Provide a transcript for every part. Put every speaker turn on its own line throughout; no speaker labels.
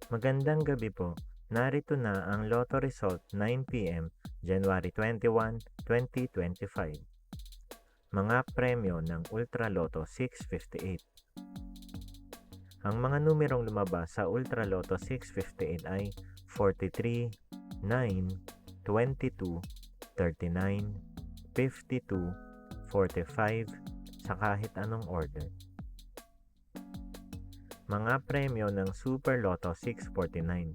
Magandang gabi po. Narito na ang Lotto result 9 p.m. January 21, 2025. Mga premyo ng Ultra Lotto 658. Ang mga numerong lumabas sa Ultra Lotto 658 ay 43, 9, 22, 39, 52, 45 sa kahit anong order. Mga premyo ng Super Lotto 649.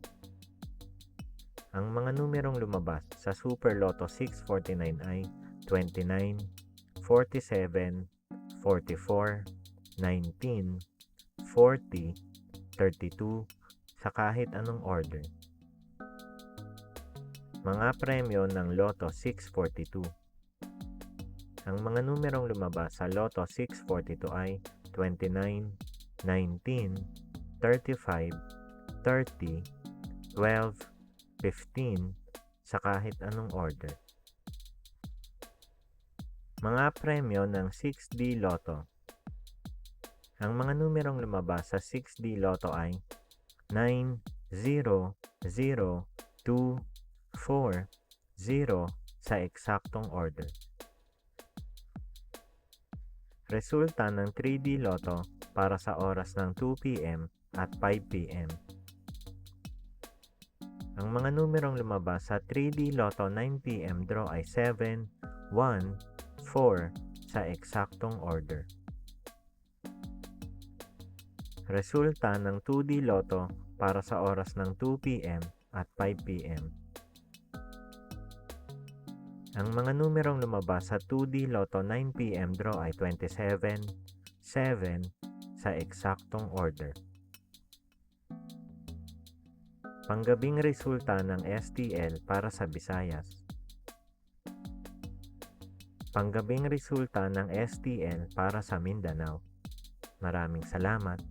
Ang mga numerong lumabas sa Super Lotto 649 ay 29, 47, 44, 19, 40, 32 sa kahit anong order. Mga premyo ng Lotto 642. Ang mga numerong lumabas sa Lotto 642 ay 29, 19, 35, 30, 12, 15 sa kahit anong order. Mga premyo ng 6D Lotto. Ang mga numerong lumabas sa 6D Lotto ay 9, 0, 0, 2, 4, 0 sa eksaktong order. Resulta ng 3D Lotto para sa oras ng 2 p.m. at 5 p.m. Ang mga numerong lumabas sa 3D Lotto 9 p.m. draw ay 7, 1, 4 sa eksaktong order. Resulta ng 2D Lotto para sa oras ng 2 p.m. at 5 p.m. Ang mga numerong lumabas sa 2D Lotto 9 p.m. draw ay 27, 7 sa eksaktong order. Panggabing resulta ng STL para sa Visayas. Panggabing resulta ng STL para sa Mindanao. Maraming salamat.